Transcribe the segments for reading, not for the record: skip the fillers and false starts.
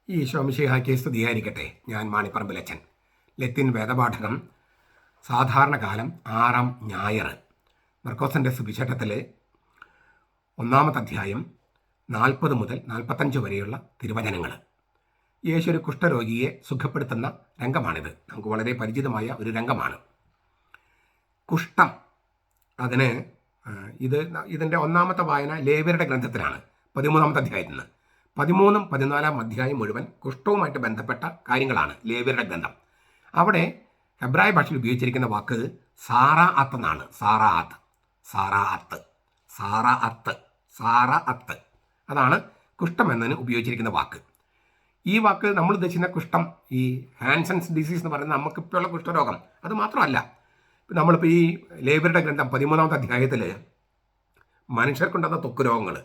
ഈ ശോമിശിഹായ്ക്ക് സ്തുതിയായിരിക്കട്ടെ. ഞാൻ മാണിപ്പറമ്പിലച്ചൻ. ലത്തിൻ വേദപാഠകം സാധാരണകാലം 6-ാം ഞായർ. മർക്കോസിൻ്റെ സുവിശേഷത്തിലെ 1-ാമത്തെ അധ്യായം 40 മുതൽ 45 വരെയുള്ള തിരുവചനങ്ങൾ. യേശു ഒരു കുഷ്ഠരോഗിയെ സുഖപ്പെടുത്തുന്ന രംഗമാണിത്. നമുക്ക് വളരെ പരിചിതമായ ഒരു രംഗമാണ്. കുഷ്ഠം, അതിന് ഇതിൻ്റെ 1-ാമത്തെ വായന ലേവ്യരുടെ ഗ്രന്ഥത്തിലാണ്, 13-ാമത്തെ അധ്യായത്തിൽ നിന്ന്. 13-ഉം 14-ാം അധ്യായം മുഴുവൻ കുഷ്ഠവുമായിട്ട് ബന്ധപ്പെട്ട കാര്യങ്ങളാണ് ലേവ്യരുടെ ഗ്രന്ഥം. അവിടെ ഹെബ്രായ ഭാഷയിൽ ഉപയോഗിച്ചിരിക്കുന്ന വാക്ക് സാറാ അത്ത് എന്നാണ്. സാറാ അത്ത് അതാണ് കുഷ്ഠം എന്നതിന് ഉപയോഗിച്ചിരിക്കുന്ന വാക്ക്. ഈ വാക്ക് നമ്മൾ ഉദ്ദേശിക്കുന്ന കുഷ്ഠം, ഈ ഹാൻസൺസ് ഡിസീസ് എന്ന് പറയുന്നത് നമുക്കിപ്പോഴുള്ള കുഷ്ഠരോഗം അത് മാത്രമല്ല. നമ്മളിപ്പോൾ ഈ ലേവ്യരുടെ ഗ്രന്ഥം 13-ാമത്തെ അധ്യായത്തിൽ മനുഷ്യർക്കുണ്ടാകുന്ന ത്വക്ക് രോഗങ്ങൾ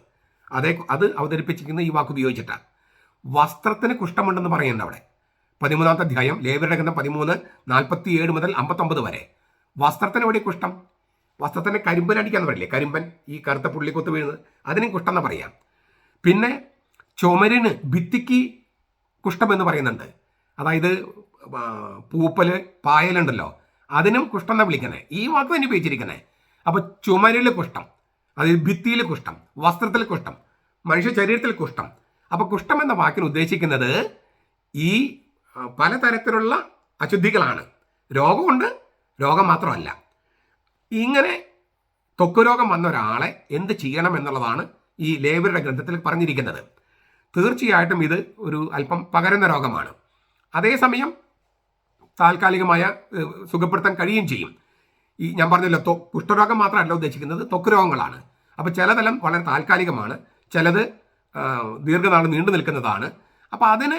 അത് അവതരിപ്പിച്ചിരിക്കുന്ന ഈ വാക്ക് ഉപയോഗിച്ചിട്ടാണ്. വസ്ത്രത്തിന് കുഷ്ഠമുണ്ടെന്ന് പറയുന്നുണ്ട് അവിടെ 13-ാമത്തെ അധ്യായം ലേവ്യരുടെ ഗ്രന്ഥം 13:47 മുതൽ 59 വരെ. വസ്ത്രത്തിന് എവിടെ കുഷ്ഠം? വസ്ത്രത്തിന് കരിമ്പൻ അടിക്കാന്ന് പറയില്ലേ, കരിമ്പൻ, ഈ കറുത്ത പുള്ളിക്കൊത്ത് വീഴുന്നത്, അതിനും കുഷ്ഠം എന്ന് പറയാം. പിന്നെ ചുമരിന്, ഭിത്തിക്ക് കുഷ്ഠം എന്ന് പറയുന്നുണ്ട്. അതായത് പൂപ്പല്, പായലുണ്ടല്ലോ, അതിനും കുഷ്ഠം എന്നാണ് വിളിക്കുന്നത്. ഈ വാക്ക് തന്നെ ഉപയോഗിച്ചിരിക്കുന്നത്. അപ്പോൾ ചുമരിൽ കുഷ്ഠം, അതായത് ഭിത്തിയിൽ കുഷ്ഠം, വസ്ത്രത്തിൽ കുഷ്ഠം, മനുഷ്യ ശരീരത്തിൽ കുഷ്ഠം. അപ്പോൾ കുഷ്ഠം എന്ന വാക്കിന് ഉദ്ദേശിക്കുന്നത് ഈ പലതരത്തിലുള്ള അശുദ്ധികളാണ്. രോഗമുണ്ട്, രോഗം മാത്രമല്ല. ഇങ്ങനെ ത്വക്ക് രോഗം വന്ന ഒരാളെ എന്ത് ചെയ്യണം എന്നുള്ളതാണ് ഈ ലേവ്യരുടെ ഗ്രന്ഥത്തിൽ പറഞ്ഞിരിക്കുന്നത്. തീർച്ചയായിട്ടും ഇത് ഒരു അല്പം പകരുന്ന രോഗമാണ്. അതേസമയം താൽക്കാലികമായ സുഖപ്പെടുത്താൻ കഴിയുകയും ചെയ്യും. ഈ ഞാൻ പറഞ്ഞല്ലോ, കുഷ്ഠരോഗം മാത്രമല്ല ഉദ്ദേശിക്കുന്നത്, ത്വക്ക് രോഗങ്ങളാണ്. അപ്പോൾ ചിലതെല്ലാം വളരെ താൽക്കാലികമാണ്, ചിലത് ദീർഘനാൾ നീണ്ടു നിൽക്കുന്നതാണ്. അപ്പോൾ അതിന്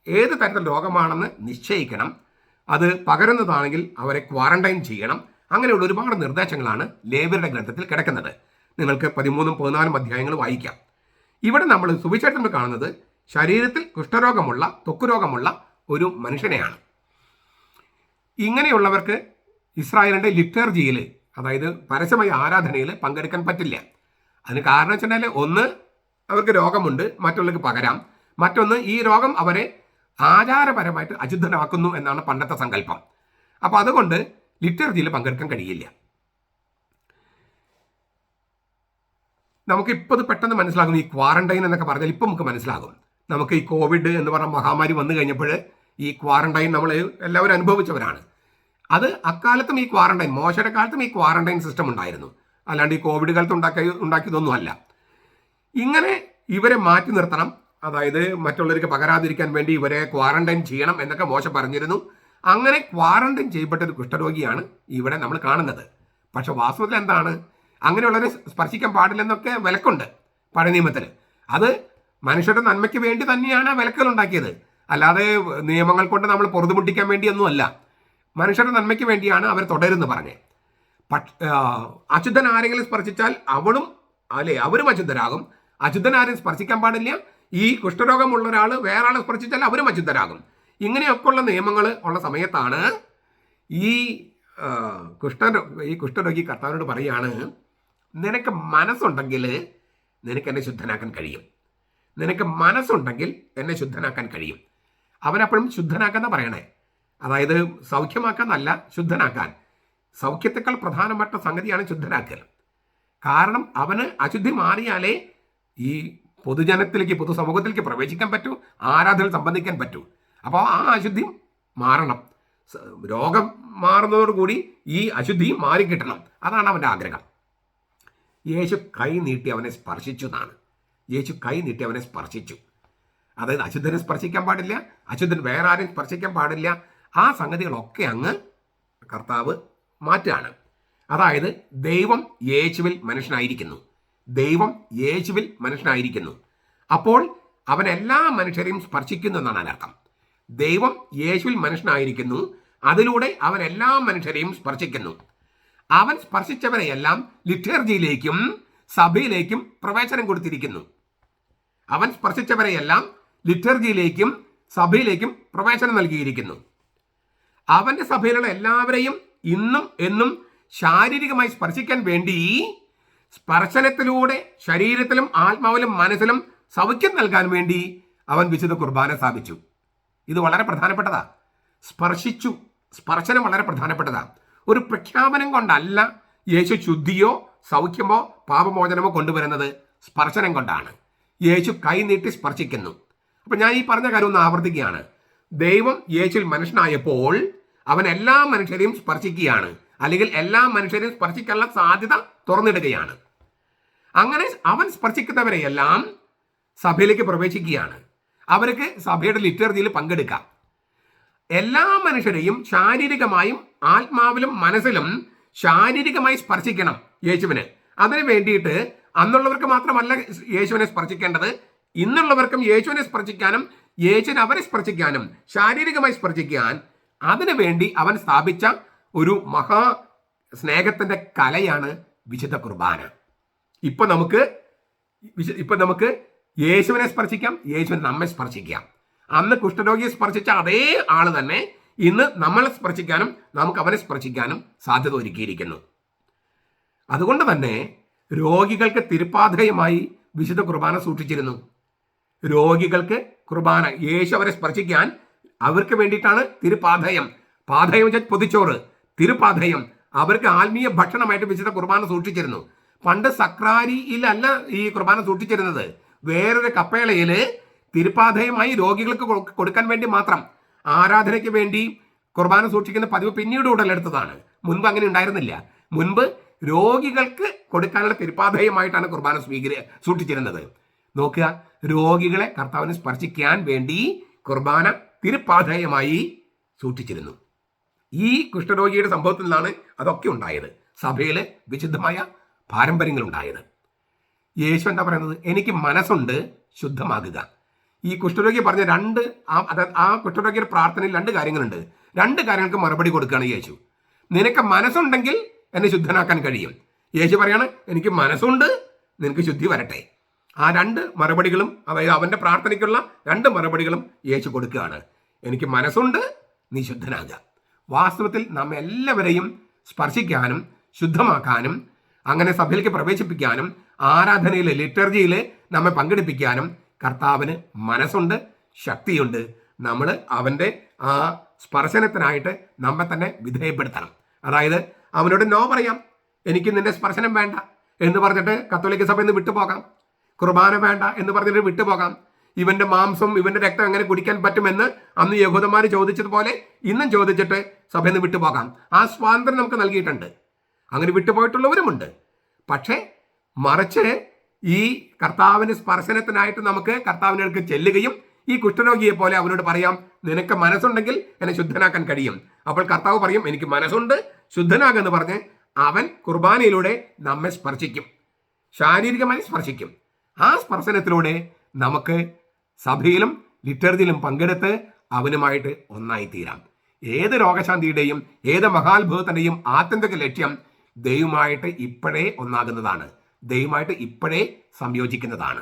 ഏത് തരത്തിൽ രോഗമാണെന്ന് നിശ്ചയിക്കണം. അത് പകരുന്നതാണെങ്കിൽ അവരെ ക്വാറന്റൈൻ ചെയ്യണം. അങ്ങനെയുള്ള ഒരുപാട് നിർദ്ദേശങ്ങളാണ് ലേവ്യരുടെ ഗ്രന്ഥത്തിൽ കിടക്കുന്നത്. നിങ്ങൾക്ക് 13-ഉം 14-ഉം അധ്യായങ്ങൾ വായിക്കാം. ഇവിടെ നമ്മൾ സുവിശേഷത്തിൽ കാണുന്നത് ശരീരത്തിൽ കുഷ്ഠരോഗമുള്ള, ത്വക്ക് രോഗമുള്ള ഒരു മനുഷ്യനെയാണ്. ഇങ്ങനെയുള്ളവർക്ക് ഇസ്രായേലിൻ്റെ ലിറ്റർജിയിൽ, അതായത് പരസ്യമായ ആരാധനയിൽ പങ്കെടുക്കാൻ പറ്റില്ല. അതിന് കാരണം വെച്ചിട്ടുണ്ടെങ്കിൽ, ഒന്ന്, അവർക്ക് രോഗമുണ്ട്, മറ്റുള്ളവർക്ക് പകരാം. മറ്റൊന്ന്, ഈ രോഗം അവരെ ആചാരപരമായിട്ട് അശുദ്ധനാക്കുന്നു എന്നാണ് പണ്ടത്തെ സങ്കല്പം. അപ്പോൾ അതുകൊണ്ട് ലിറ്റർജിയിൽ പങ്കെടുക്കാൻ കഴിയില്ല. നമുക്കിപ്പോൾ ഇത് പെട്ടെന്ന് മനസ്സിലാകും. ഈ ക്വാറന്റൈൻ എന്നൊക്കെ പറഞ്ഞാൽ ഇപ്പം നമുക്ക് മനസ്സിലാകും. നമുക്ക് ഈ കോവിഡ് എന്ന് പറഞ്ഞ മഹാമാരി വന്നു കഴിഞ്ഞപ്പോൾ ഈ ക്വാറന്റൈൻ നമ്മൾ എല്ലാവരും അനുഭവിച്ചവരാണ്. അത് അക്കാലത്തും ഈ ക്വാറന്റൈൻ, മോശയുടെ കാലത്തും ഈ ക്വാറന്റൈൻ സിസ്റ്റം ഉണ്ടായിരുന്നു. അല്ലാണ്ട് ഈ കോവിഡ് കാലത്ത് ഉണ്ടാക്കിയതൊന്നുമല്ല. ഇങ്ങനെ ഇവരെ മാറ്റി നിർത്തണം, അതായത് മറ്റുള്ളവർക്ക് പകരാതിരിക്കാൻ വേണ്ടി ഇവരെ ക്വാറന്റൈൻ ചെയ്യണം എന്നൊക്കെ മോശ പറഞ്ഞിരുന്നു. അങ്ങനെ ക്വാറന്റൈൻ ചെയ്യപ്പെട്ട ഒരു കുഷ്ഠരോഗിയാണ് ഇവിടെ നമ്മൾ കാണുന്നത്. പക്ഷെ വാസ്തവത്തിൽ എന്താണ്, അങ്ങനെയുള്ളവരെ സ്പർശിക്കാൻ പാടില്ലെന്നൊക്കെ വിലക്കുണ്ട് പഴയ നിയമത്തിൽ. അത് മനുഷ്യരുടെ നന്മയ്ക്ക് വേണ്ടി തന്നെയാണ് വിലക്കുകൾ ഉണ്ടാക്കിയത്, അല്ലാതെ നിയമങ്ങൾ കൊണ്ട് നമ്മൾ പൊറുതുമുട്ടിക്കാൻ വേണ്ടിയൊന്നുമല്ല. മനുഷ്യരുടെ നന്മയ്ക്ക് വേണ്ടിയാണ് അവർ തുടരുന്ന് പറഞ്ഞത്. അശുദ്ധൻ ആരെങ്കിലും സ്പർശിച്ചാൽ അവരും അശുദ്ധരാകും. അശുദ്ധൻ ആരും സ്പർശിക്കാൻ പാടില്ല. ഈ കുഷ്ഠരോഗമുള്ള ഒരാൾ വേറെ ആളെ സ്പർശിച്ചാൽ അവരും അശുദ്ധരാകും. ഇങ്ങനെയൊക്കെയുള്ള നിയമങ്ങൾ ഉള്ള സമയത്താണ് ഈ കുഷ്ഠരോഗി കർത്താവിനോട് പറയാണ്, നിനക്ക് മനസ്സുണ്ടെങ്കിൽ നിനക്ക് എന്നെ ശുദ്ധനാക്കാൻ കഴിയും. നിനക്ക് മനസ്സുണ്ടെങ്കിൽ എന്നെ ശുദ്ധനാക്കാൻ കഴിയും. അവനപ്പോഴും ശുദ്ധനാക്കാന്നാ പറയണേ. അതായത് സൗഖ്യമാക്കാന്നല്ല, ശുദ്ധനാക്കാൻ. സൗഖ്യത്തെക്കാൾ പ്രധാനപ്പെട്ട സംഗതിയാണ് ശുദ്ധനാക്കൽ. കാരണം അവന് അശുദ്ധി മാറിയാലേ ഈ പൊതുജനത്തിലേക്ക്, പൊതുസമൂഹത്തിലേക്ക് പ്രവേശിക്കാൻ പറ്റൂ, ആരാധനയിൽ സംബന്ധിക്കാൻ പറ്റൂ. അപ്പോൾ ആ അശുദ്ധി മാറണം. രോഗം മാറുന്നതോടുകൂടി ഈ അശുദ്ധിയും മാറിക്കിട്ടണം. അതാണ് അവൻ്റെ ആഗ്രഹം. യേശു കൈ നീട്ടി അവനെ സ്പർശിച്ചു എന്നാണ്. യേശു കൈ നീട്ടി അവനെ സ്പർശിച്ചു. അതായത് അശുദ്ധനെ സ്പർശിക്കാൻ പാടില്ല, അശുദ്ധൻ വേറെ ആരെയും സ്പർശിക്കാൻ പാടില്ല. ആ സംഗതികളൊക്കെ അങ്ങ് കർത്താവ് മാറ്റുകയാണ്. അതായത് ദൈവം യേശുവിൽ മനുഷ്യനായിരിക്കുന്നു. ദൈവം യേശുവിൽ മനുഷ്യനായിരിക്കുന്നു. അപ്പോൾ അവൻ എല്ലാ മനുഷ്യരെയും സ്പർശിക്കുന്നു എന്നാണ് അതിനർത്ഥം. ദൈവം യേശുവിൽ മനുഷ്യനായിരിക്കുന്നു, അതിലൂടെ അവൻ എല്ലാ മനുഷ്യരെയും സ്പർശിക്കുന്നു. അവൻ സ്പർശിച്ചവരെയെല്ലാം ലിറ്റർജിയിലേക്കും സഭയിലേക്കും പ്രവേശനം കൊടുത്തിരിക്കുന്നു. അവൻ സ്പർശിച്ചവരെയെല്ലാം ലിറ്റർജിയിലേക്കും സഭയിലേക്കും പ്രവേശനം നൽകിയിരിക്കുന്നു. അവൻ്റെ സഭയിലുള്ള എല്ലാവരെയും ഇന്നും എന്നും ശാരീരികമായി സ്പർശിക്കാൻ വേണ്ടി സ്പർശനത്തിലൂടെ ശരീരത്തിലും ആത്മാവിലും മനസ്സിലും സൗഖ്യം നൽകാൻ വേണ്ടി അവൻ വിശുദ്ധ കുർബാന സ്ഥാപിച്ചു. ഇത് വളരെ പ്രധാനപ്പെട്ടതാ. സ്പർശിച്ചു. സ്പർശനം വളരെ പ്രധാനപ്പെട്ടതാ. ഒരു പ്രഖ്യാപനം കൊണ്ടല്ല യേശു ശുദ്ധിയോ സൗഖ്യമോ പാപമോചനമോ കൊണ്ടുവരുന്നത്, സ്പർശനം കൊണ്ടാണ്. യേശു കൈ നീട്ടി സ്പർശിക്കുന്നു. അപ്പം ഞാൻ ഈ പറഞ്ഞ കാര്യം ഒന്ന് ആവർത്തിക്കുകയാണ്. ദൈവം യേശുവിൽ മനുഷ്യനായപ്പോൾ അവൻ എല്ലാ മനുഷ്യരെയും സ്പർശിക്കുകയാണ്, അല്ലെങ്കിൽ എല്ലാ മനുഷ്യരെയും സ്പർശിക്കാനുള്ള സാധ്യത തുറന്നിടുകയാണ്. അങ്ങനെ അവൻ സ്പർശിക്കുന്നവരെയെല്ലാം സഭയിലേക്ക് പ്രവേശിക്കുകയാണ്. അവർക്ക് സഭയുടെ ലിറ്റർജിയിൽ പങ്കെടുക്കാം. എല്ലാ മനുഷ്യരെയും ശാരീരികമായും ആത്മാവിലും മനസ്സിലും ശാരീരികമായി സ്പർശിക്കണം യേശുവിന്. അതിനു വേണ്ടിയിട്ട് അന്നുള്ളവർക്ക് മാത്രമല്ല യേശുവിനെ സ്പർശിക്കേണ്ടത്, ഇന്നുള്ളവർക്കും യേശുവിനെ സ്പർശിക്കാനും യേശുവിനെ അവരെ സ്പർശിക്കാനും ശാരീരികമായി സ്പർശിക്കാൻ അതിനു വേണ്ടി അവൻ സ്ഥാപിച്ച ഒരു മഹാ സ്നേഹത്തിന്റെ കലയാണ് വിശുദ്ധ കുർബാന. ഇപ്പൊ നമുക്ക് യേശുവിനെ സ്പർശിക്കാം, യേശുവിനെ നമ്മെ സ്പർശിക്കാം. അന്ന് കുഷ്ഠരോഗിയെ സ്പർശിച്ച അതേ ആള് തന്നെ ഇന്ന് നമ്മളെ സ്പർശിക്കാനും നമുക്ക് അവനെ സ്പർശിക്കാനും സാധ്യത ഒരുക്കിയിരിക്കുന്നു. അതുകൊണ്ട് തന്നെ രോഗികൾക്ക് തിരുപ്പാധേയമായി വിശുദ്ധ കുർബാന സൂക്ഷിച്ചിരുന്നു. രോഗികൾക്ക് കുർബാന, യേശു അവരെ സ്പർശിക്കാൻ അവർക്ക് വേണ്ടിയിട്ടാണ് തിരുപ്പാധേയം. പാധേയം വെച്ചാൽ പൊതിച്ചോറ്, തിരുപ്പാധേയം അവർക്ക് ആത്മീയ ഭക്ഷണമായിട്ട് വിശുദ്ധ കുർബാന സൂക്ഷിച്ചിരുന്നു. പണ്ട് സക്രാരിയിലല്ല ഈ കുർബാന സൂക്ഷിച്ചിരുന്നത്, വേറൊരു കപ്പേളയിൽ തിരുപ്പാധേയമായി രോഗികൾക്ക് കൊടുക്കാൻ വേണ്ടി മാത്രം, ആരാധനയ്ക്ക് വേണ്ടി കുർബാന സൂക്ഷിക്കുന്ന പതിവ് പിന്നീട് ഉടലെടുത്തതാണ്. മുൻപ് അങ്ങനെ ഉണ്ടായിരുന്നില്ല. മുൻപ് രോഗികൾക്ക് കൊടുക്കാനുള്ള തിരുപ്പാധേയമായിട്ടാണ് കുർബാന സൂക്ഷിച്ചിരുന്നത്. നോക്കുക, രോഗികളെ കർത്താവിനെ സ്പർശിക്കാൻ വേണ്ടി കുർബാന തിരുപ്പാധേയമായി സൂക്ഷിച്ചിരുന്നു. ഈ കുഷ്ഠരോഗിയുടെ സംഭവത്തിൽ നിന്നാണ് അതൊക്കെ ഉണ്ടായത്. സഭയിൽ വിശുദ്ധമായ പാരമ്പര്യങ്ങൾ ഉണ്ടായത്. യേശു എന്താ പറയുന്നത്? എനിക്ക് മനസ്സുണ്ട്, ശുദ്ധമാകുക. ഈ കുഷ്ഠരോഗി പറഞ്ഞ ആ കുഷ്ഠരോഗിയുടെ പ്രാർത്ഥനയിൽ 2 കാര്യങ്ങളുണ്ട്. 2 കാര്യങ്ങൾക്ക് മറുപടി കൊടുക്കുകയാണ് യേശു. നിനക്ക് മനസ്സുണ്ടെങ്കിൽ എന്നെ ശുദ്ധനാക്കാൻ കഴിയും. യേശു പറയാണ്, എനിക്ക് മനസ്സുണ്ട്, നിനക്ക് ശുദ്ധി വരട്ടെ. ആ 2 മറുപടികളും, അതായത് അവന്റെ പ്രാർത്ഥനയ്ക്കുള്ള 2 മറുപടികളും യേശു കൊടുക്കുകയാണ്. എനിക്ക് മനസ്സുണ്ട്, നീ ശുദ്ധനാകുക. വാസ്തവത്തിൽ നാം എല്ലാവരെയും സ്പർശിക്കാനും ശുദ്ധമാക്കാനും അങ്ങനെ സഭയിലേക്ക് പ്രവേശിപ്പിക്കാനും ആരാധനയിൽ ലിറ്റർജിയിൽ നമ്മെ പങ്കെടുപ്പിക്കാനും കർത്താവിന് മനസ്സുണ്ട്, ശക്തിയുണ്ട്. നമ്മൾ അവൻ്റെ ആ സ്പർശനത്തിനായിട്ട് നമ്മെ തന്നെ വിധേയപ്പെടുത്തണം. അതായത് അവനോട് നോ പറയാം, എനിക്ക് നിന്റെ സ്പർശനം വേണ്ട എന്ന് പറഞ്ഞിട്ട് കത്തോലിക്ക സഭയിൽ നിന്ന് വിട്ടുപോകാം. കുർബാന വേണ്ട എന്ന് പറഞ്ഞിട്ട് വിട്ടുപോകാം. ഇവന്റെ മാംസം ഇവന്റെ രക്തം എങ്ങനെ കുടിക്കാൻ പറ്റുമെന്ന് അന്ന് യഹൂദന്മാർ ചോദിച്ചതുപോലെ ഇന്നും ചോദിച്ചിട്ട് സഭയിൽ നിന്ന് വിട്ടുപോകാം. ആ സ്വാതന്ത്ര്യം നമുക്ക് നൽകിയിട്ടുണ്ട്. അങ്ങനെ വിട്ടുപോയിട്ടുള്ളവരുമുണ്ട്. പക്ഷേ മറിച്ച് ഈ കർത്താവിന് സ്പർശനത്തിനായിട്ട് നമുക്ക് കർത്താവിൻ്റെ അടുക്ക് ചെല്ലുകയും ഈ കുഷ്ഠരോഗിയെ പോലെ അവനോട് പറയാം, നിനക്ക് മനസ്സുണ്ടെങ്കിൽ എന്നെ ശുദ്ധനാക്കാൻ കഴിയും. അപ്പോൾ കർത്താവ് പറയും, എനിക്ക് മനസ്സുണ്ട്, ശുദ്ധനാകുമെന്ന് പറഞ്ഞ് അവൻ കുർബാനയിലൂടെ നമ്മെ സ്പർശിക്കും, ശാരീരികമായി സ്പർശിക്കും. ആ സ്പർശനത്തിലൂടെ നമുക്ക് സഭയിലും ലിറ്റർജിയിലും പങ്കെടുത്ത് അവനുമായിട്ട് ഒന്നായിത്തീരാം. ഏത് രോഗശാന്തിയുടെയും ഏത് മഹാത്ഭുതത്തിൻ്റെയും ആത്യന്തിക ലക്ഷ്യം ദൈവമായിട്ട് ഇപ്പോഴേ ഒന്നാകുന്നതാണ്, ദൈവമായിട്ട് ഇപ്പോഴേ സംയോജിക്കുന്നതാണ്.